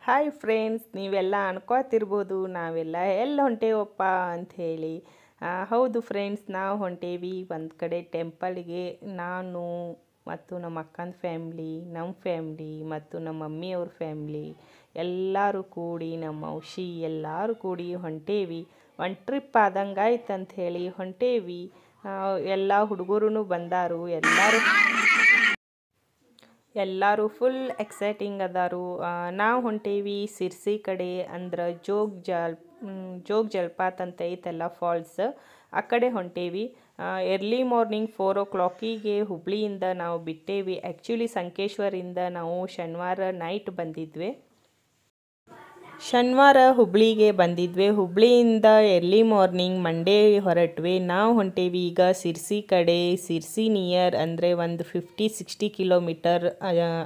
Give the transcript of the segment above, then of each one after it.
Hi friends, ನೀವೆಲ್ಲ ಅನ್ಕೋತಿರ್ಬೋದು ನಾವೆಲ್ಲ ಎಲ್ಲಿ ಹೊಂಟೇವಪ್ಪ ಅಂಥೇಳಿ. ಹೌದು ಫ್ರೆಂಡ್ಸ್, ನಾವು ಹೊಂಟೇವಿ ಒಂದು ಕಡೆ ಟೆಂಪಲ್ಗೆ. ನಾನು ಮತ್ತು ನಮ್ಮ ಅಕ್ಕನ ಫ್ಯಾಮ್ಲಿ, ನಮ್ಮ ಫ್ಯಾಮ್ಲಿ ಮತ್ತು ನಮ್ಮ ಮಮ್ಮಿಯವ್ರ ಫ್ಯಾಮ್ಲಿ ಎಲ್ಲರೂ ಕೂಡಿ, ನಮ್ಮ ಔಷಿ ಎಲ್ಲರೂ ಕೂಡಿ ಹೊಂಟೇವಿ. ಒಂದು ಟ್ರಿಪ್ ಆದಂಗೆ ಆಯ್ತು ಅಂಥೇಳಿ ಹೊಂಟೇವಿ. ಎಲ್ಲ ಹುಡುಗರು ಬಂದಾರು, ಎಲ್ಲರೂ ಫುಲ್ ಎಕ್ಸೈಟಿಂಗ್ ಅದಾರು. ನಾವು ಹೊಂಟೇವಿ ಸಿರ್ಸಿ ಕಡೆ, ಅಂದ್ರೆ ಜೋಗ ಜಲಪಾತ ಅಂತ ಐತಲ್ಲ ಫಾಲ್ಸ್, ಆ ಕಡೆ ಹೊಂಟೇವಿ. ಎರ್ಲಿ ಮಾರ್ನಿಂಗ್ 4 o'clock ಹುಬ್ಳಿಯಿಂದ ನಾವು ಬಿಟ್ಟೇವಿ. ಆ್ಯಕ್ಚುಲಿ ಸಂಕೇಶ್ವರಿಂದ ನಾವು ಶನಿವಾರ ನೈಟ್ ಬಂದಿದ್ವಿ. ಶನಿವಾರ ಹುಬ್ಳಿಗೆ ಬಂದಿದ್ವಿ. ಹುಬ್ಳಿಯಿಂದ ಎರ್ಲಿ ಮಾರ್ನಿಂಗ್ ಮಂಡೇ ಹೊರಟ್ವಿ. ನಾವು ಹೊಂಟೇವಿ ಈಗ ಸಿರ್ಸಿ ಕಡೆ. ಸಿರ್ಸಿ ನಿಯರ್ ಅಂದರೆ ಒಂದು 50-60 ಕಿಲೋಮೀಟರ್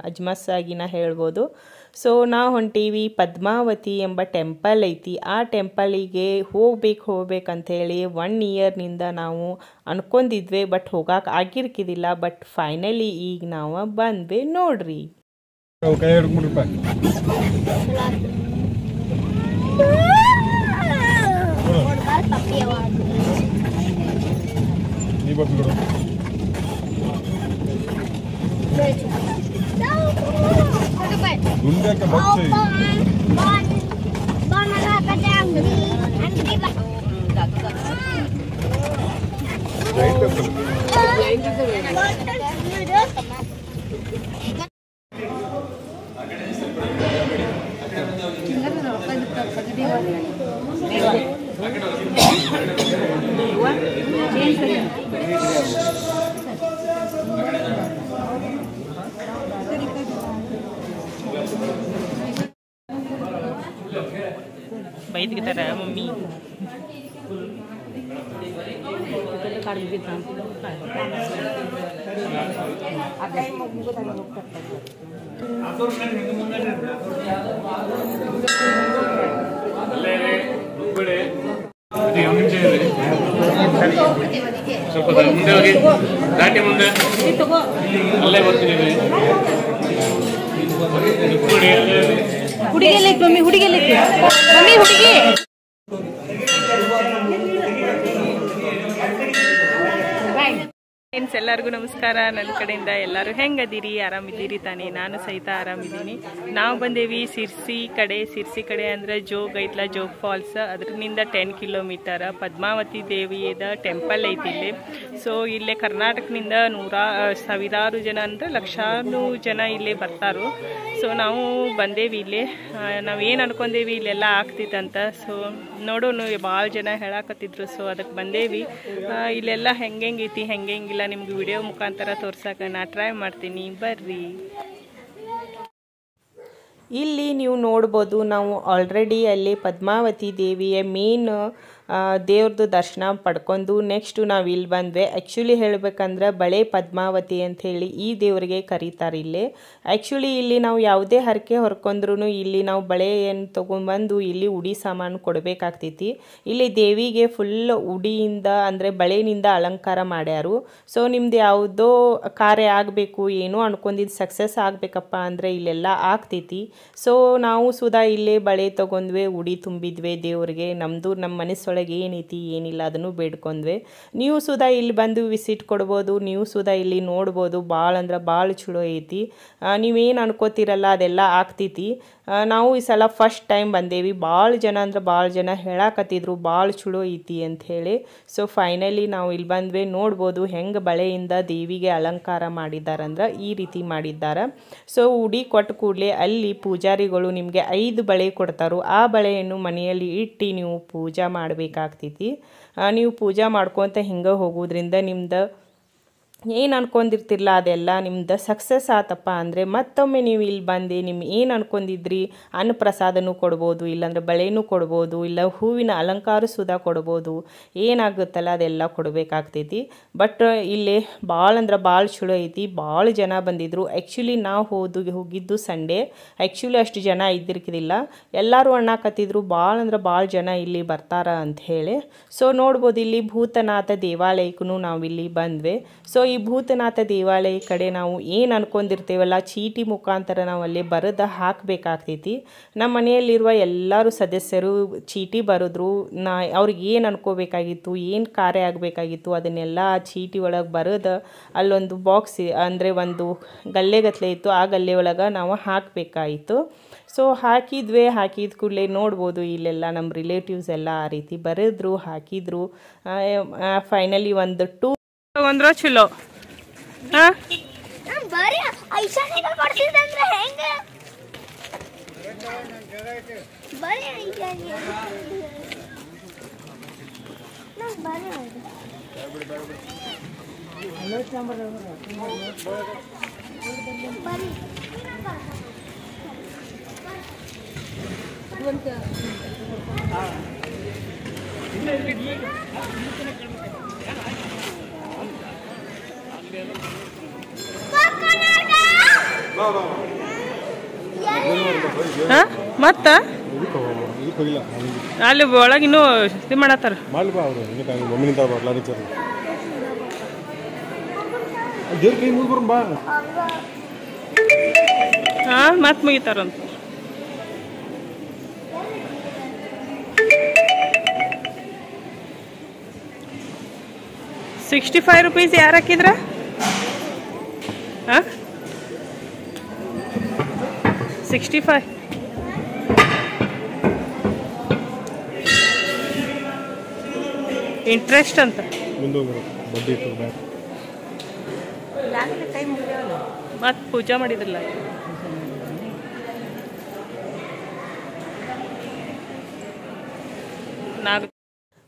ಅಜ್ಮಸ್ಸಾಗಿನ ಹೇಳ್ಬೋದು. ಸೊ ನಾವು ಹೊಂಟೀವಿ. ಪದ್ಮಾವತಿ ಎಂಬ ಟೆಂಪಲ್ ಐತಿ, ಆ ಟೆಂಪಲಿಗೆ ಹೋಗ್ಬೇಕಂಥೇಳಿ 1 yearನಿಂದ ನಾವು ಅನ್ಕೊಂಡಿದ್ವಿ. ಬಟ್ ಹೋಗಕ್ಕೆ ಆಗಿರ್ಕಿದಿಲ್ಲ. ಬಟ್ ಫೈನಲಿ ಈಗ ನಾವು ಬಂದ್ವಿ ನೋಡ್ರಿ. ಬೈದ್ಗಿತಾರ ಮಮ್ಮಿ. ಸ್ವಲ್ಪ ಮುಂದೆ ಹೋಗಿ, ದಾಟಿ ಮುಂದೆ ಅಲ್ಲೇ ಬರ್ತೀನಿ. ಹುಡುಗಿ ಮಮ್ಮಿ, ಹುಡುಗಿ ಮಮ್ಮಿ, ಹುಡುಗಿ ಫ್ರೆಂಡ್ಸ್, ಎಲ್ಲರಿಗೂ ನಮಸ್ಕಾರ. ನನ್ನ ಕಡೆಯಿಂದ ಎಲ್ಲರೂ ಹೆಂಗದಿರಿ? ಆರಾಮಿದ್ದೀರಿ ತಾನೇ? ನಾನು ಸಹಿತ ಆರಾಮಿದ್ದೀನಿ. ನಾವು ಬಂದೇವಿ ಸಿರ್ಸಿ ಕಡೆ ಅಂದರೆ ಜೋಗ್ ಐತ್ಲ, ಜೋಗ್ ಫಾಲ್ಸ್, ಅದರಿಂದ 10 ಕಿಲೋಮೀಟರ್ ಪದ್ಮಾವತಿ ದೇವಿಯದ ಟೆಂಪಲ್ ಐತಿ ಇಲ್ಲಿ. ಸೊ ಇಲ್ಲೇ ಕರ್ನಾಟಕದಿಂದ ಸಾವಿರಾರು ಜನ ಅಂದರೆ ಲಕ್ಷಾರು ಜನ ಇಲ್ಲೇ ಬರ್ತಾರೋ. ಸೊ ನಾವು ಬಂದೇವಿ ಇಲ್ಲಿ. ನಾವೇನು ಅನ್ಕೊಂಡೇವಿ ಇಲ್ಲೆಲ್ಲ ಆಗ್ತಿತ್ತಂತ. ಸೊ ನೋಡೋಣ, ಭಾಳ ಜನ ಹೇಳಾಕತ್ತಿದ್ರು. ಸೊ ಅದಕ್ಕೆ ಬಂದೇವಿ. ಇಲ್ಲೆಲ್ಲ ಹೆಂಗೈತಿ ಹೆಂಗಿಲ್ಲ ನಿಮ್ಗೆ ವಿಡಿಯೋ ಮುಖಾಂತರ ತೋರ್ಸಕ್ಕೆ ನಾ ಟ್ರೈ ಮಾಡ್ತೀನಿ, ಬರ್ರಿ. ಇಲ್ಲಿ ನೀವು ನೋಡ್ಬೋದು, ನಾವು ಆಲ್ರೆಡಿ ಅಲ್ಲಿ ಪದ್ಮಾವತಿ ದೇವಿಯ ಮೇನ್ ದೇವ್ರದ್ದು ದರ್ಶನ ಪಡ್ಕೊಂಡು ನೆಕ್ಸ್ಟು ನಾವು ಇಲ್ಲಿ ಬಂದ್ವಿ. ಆ್ಯಕ್ಚುಲಿ ಹೇಳ್ಬೇಕಂದ್ರೆ ಬಳೆ ಪದ್ಮಾವತಿ ಅಂಥೇಳಿ ಈ ದೇವರಿಗೆ ಕರೀತಾರೆ ಇಲ್ಲಿ. ಆ್ಯಕ್ಚುಲಿ ಇಲ್ಲಿ ನಾವು ಯಾವುದೇ ಹರಕೆ ಹೊರ್ಕೊಂಡ್ರೂ ಇಲ್ಲಿ ನಾವು ಬಳೆಯನ್ನು ತೊಗೊಂಡ್ಬಂದು ಇಲ್ಲಿ ಉಡಿ ಸಾಮಾನು ಕೊಡಬೇಕಾಗ್ತೈತಿ. ಇಲ್ಲಿ ದೇವಿಗೆ ಫುಲ್ ಉಡಿಯಿಂದ ಅಂದರೆ ಬಳೆನಿಂದ ಅಲಂಕಾರ ಮಾಡ್ಯಾರು. ಸೊ ನಿಮ್ದು ಯಾವುದೋ ಕಾರ್ಯ ಆಗಬೇಕು, ಏನೋ ಅನ್ಕೊಂಡಿದ್ದು ಸಕ್ಸಸ್ ಆಗಬೇಕಪ್ಪ ಅಂದರೆ ಇಲ್ಲೆಲ್ಲ ಆಗ್ತೈತಿ. ಸೊ ನಾವು ಸುಧಾ ಇಲ್ಲೇ ಬಳೆ ತೊಗೊಂಡ್ವಿ, ಉಡಿ ತುಂಬಿದ್ವಿ ದೇವ್ರಿಗೆ. ನಮ್ಮ ಮನಸ್ಸೊಳಗೆ ಏನೈತಿ ಏನಿಲ್ಲ ಅದನ್ನು ಬೇಡ್ಕೊಂಡ್ವಿ. ನೀವು ಸುಧಾ ಇಲ್ಲಿ ಬಂದು ವಿಸಿಟ್ ಕೊಡ್ಬೋದು, ನೀವು ಸುಧಾ ಇಲ್ಲಿ ನೋಡ್ಬೋದು. ಭಾಳ ಅಂದ್ರೆ ಭಾಳ ಚಲೋ ಐತಿ. ನೀವೇನು ಅನ್ಕೋತಿರಲ್ಲ ಅದೆಲ್ಲ ಆಗ್ತೈತಿ. ನಾವು ಈ ಸಲ ಫಸ್ಟ್ ಟೈಮ್ ಬಂದೇವಿ. ಭಾಳ ಜನ ಹೇಳಾಕತ್ತಿದ್ರು ಭಾಳ ಚಲೋ ಐತಿ ಅಂಥೇಳಿ. ಸೊ ಫೈನಲಿ ನಾವು ಇಲ್ಲಿ ಬಂದ್ವಿ. ನೋಡ್ಬೋದು ಹೆಂಗೆ ಬಳೆಯಿಂದ ದೇವಿಗೆ ಅಲಂಕಾರ ಮಾಡಿದ್ದಾರಂದ್ರೆ ಈ ರೀತಿ ಮಾಡಿದ್ದಾರೆ. ಸೊ ಉಡಿ ಕೊಟ್ಟ ಕೂಡಲೇ ಅಲ್ಲಿ ಪೂಜಾರಿಗಳು ನಿಮಗೆ 5 ಬಳೆ ಕೊಡ್ತಾರೋ. ಆ ಬಳೆಯನ್ನು ಮನೆಯಲ್ಲಿ ಇಟ್ಟು ನೀವು ಪೂಜಾ ಮಾಡಬೇಕಾಗ್ತೈತಿ. ನೀವು ಪೂಜಾ ಮಾಡ್ಕೊತ ಹಿಂಗೆ ಹೋಗೋದ್ರಿಂದ ನಿಮ್ದು ಏನು ಅನ್ಕೊಂಡಿರ್ತಿರಲ್ಲ ಅದೆಲ್ಲ ನಿಮ್ದು ಸಕ್ಸಸ್ ಆತಪ್ಪ ಅಂದರೆ ಮತ್ತೊಮ್ಮೆ ನೀವು ಇಲ್ಲಿ ಬಂದು ನಿಮ್ಮ ಏನು ಅನ್ಕೊಂಡಿದ್ರಿ ಅನ್ನಪ್ರಸಾದನೂ ಕೊಡ್ಬೋದು, ಇಲ್ಲಾಂದ್ರೆ ಬಳೆನೂ ಕೊಡ್ಬೋದು, ಇಲ್ಲ ಹೂವಿನ ಅಲಂಕಾರ ಸುಧಾ ಕೊಡ್ಬೋದು. ಏನಾಗುತ್ತಲ್ಲ ಅದೆಲ್ಲ ಕೊಡಬೇಕಾಗ್ತೈತಿ. ಬಟ್ ಇಲ್ಲಿ ಭಾಳ ಚಲೋ ಐತಿ. ಭಾಳ ಜನ ಬಂದಿದ್ರು. ಆ್ಯಕ್ಚುಲಿ ನಾವು ಹೋಗಿದ್ದು ಸಂಡೇ. ಆ್ಯಕ್ಚುಲಿ ಅಷ್ಟು ಜನ ಇದ್ದಿರ್ಕಿದಿಲ್ಲ. ಎಲ್ಲರೂ ಅಣ್ಣಾಕತ್ತಿದ್ರು ಭಾಳ ಜನ ಇಲ್ಲಿ ಬರ್ತಾರ ಅಂಥೇಳಿ. ಸೊ ನೋಡ್ಬೋದು ಇಲ್ಲಿ ಭೂತನಾಥ ದೇವಾಲಯಕ್ಕೂ ನಾವಿಲ್ಲಿ ಬಂದ್ವಿ. ಸೊ ಈ ಭೂತನಾಥ ದೇವಾಲಯ ಕಡೆ ನಾವು ಏನು ಅನ್ಕೊಂಡಿರ್ತೇವಲ್ಲ ಚೀಟಿ ಮುಖಾಂತರ ನಾವು ಅಲ್ಲಿ ಬರೆದು ಹಾಕಬೇಕಾಗ್ತೈತಿ. ನಮ್ಮ ಮನೆಯಲ್ಲಿರುವ ಎಲ್ಲರೂ ಸದಸ್ಯರು ಚೀಟಿ ಬರೆದ್ರು. ಅವ್ರಿಗೆ ಏನು ಅನ್ಕೋಬೇಕಾಗಿತ್ತು, ಏನು ಕಾರ್ಯ ಆಗಬೇಕಾಗಿತ್ತು ಅದನ್ನೆಲ್ಲ ಆ ಚೀಟಿ ಒಳಗೆ ಬರೆದು ಅಲ್ಲೊಂದು ಬಾಕ್ಸ್ ಅಂದರೆ ಒಂದು ಗಲ್ಲೆಗತ್ತಲೆ ಇತ್ತು, ಆ ಗಲ್ಲೆ ಒಳಗೆ ನಾವು ಹಾಕಬೇಕಾಯಿತು. ಸೊ ಹಾಕಿದ ಕೂಡಲೇ ನೋಡ್ಬೋದು ಇಲ್ಲೆಲ್ಲ ನಮ್ಮ ರಿಲೇಟಿವ್ಸ್ ಎಲ್ಲ ಆ ರೀತಿ ಬರೆದ್ರು, ಹಾಕಿದ್ರು. ಫೈನಲಿ ಒಂದು ತಗೊಂಡ್ರ ಚಲೋ. ಮತ್ತ ಅಲ್ಲಿ ಒಳಗೆ ಇನ್ನೂ ಇದು ಮಾಡತ್ತಾರ. ಮತ್ ಮುಗಿತಾರಂತ. ₹65 ಯಾರು ಹಾಕಿದ್ರ? 65 ಇಂಟ್ರೆಸ್ಟ್ ಅಂತ ಮತ್ ಪೂಜಾ ಮಾಡಿದ್ರಲ್ಲ.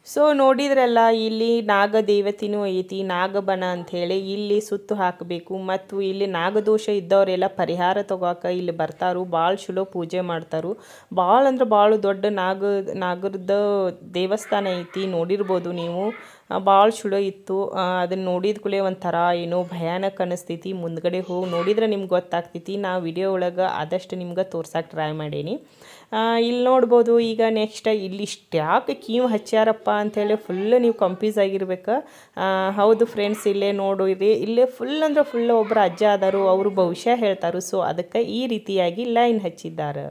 ಸೊ ನೋಡಿದ್ರಲ್ಲ, ಇಲ್ಲಿ ನಾಗ ದೇವತೆನೂ ಐತಿ, ನಾಗಬನ ಅಂಥೇಳಿ ಇಲ್ಲಿ ಸುತ್ತು ಹಾಕಬೇಕು. ಮತ್ತು ಇಲ್ಲಿ ನಾಗದೋಷ ಇದ್ದವರೆಲ್ಲ ಪರಿಹಾರ ತಗೋಕೆ ಇಲ್ಲಿ ಬರ್ತಾರು. ಭಾಳ ಚಲೋ ಪೂಜೆ ಮಾಡ್ತಾರು. ಭಾಳ ಅಂದ್ರೆ ಭಾಳ ದೊಡ್ಡ ನಾಗರದ ದೇವಸ್ಥಾನ ಐತಿ, ನೋಡಿರ್ಬೋದು ನೀವು. ಭಾಳ ಚಲೋ ಇತ್ತು. ಅದನ್ನು ನೋಡಿದ ಕೂಡಲೇ ಒಂಥರ ಏನೋ ಭಯಾನಕ ಅನ್ನಿಸ್ತೈತಿ. ಮುಂದ್ಗಡೆ ಹೋಗಿ ನೋಡಿದ್ರೆ ನಿಮ್ಗೆ ಗೊತ್ತಾಗ್ತೈತಿ. ನಾ ವಿಡಿಯೋ ಒಳಗೆ ಆದಷ್ಟು ನಿಮ್ಗೆ ತೋರ್ಸಕ್ಕೆ ಟ್ರೈ ಮಾಡೀನಿ. ಇಲ್ಲಿ ನೋಡ್ಬೋದು. ಈಗ ನೆಕ್ಸ್ಟ್ ಇಲ್ಲಿ ಇಷ್ಟ್ಯಾಕೆ ಕೀವು ಹಚ್ಚಾರಪ್ಪ ಅಂಥೇಳಿ ಫುಲ್ ನೀವು ಕನ್ಫ್ಯೂಸ್ ಆಗಿರ್ಬೇಕು. ಹೌದು ಫ್ರೆಂಡ್ಸ್, ಇಲ್ಲೇ ನೋಡಿರಿ, ಇಲ್ಲೇ ಫುಲ್ ಅಂದ್ರೆ ಫುಲ್ ಒಬ್ಬರು ಅಜ್ಜ ಆದರು, ಅವರು ಭವಿಷ್ಯ ಹೇಳ್ತಾರೆ. ಸೊ ಅದಕ್ಕೆ ಈ ರೀತಿಯಾಗಿ ಲೈನ್ ಹಚ್ಚಿದ್ದಾರೆ.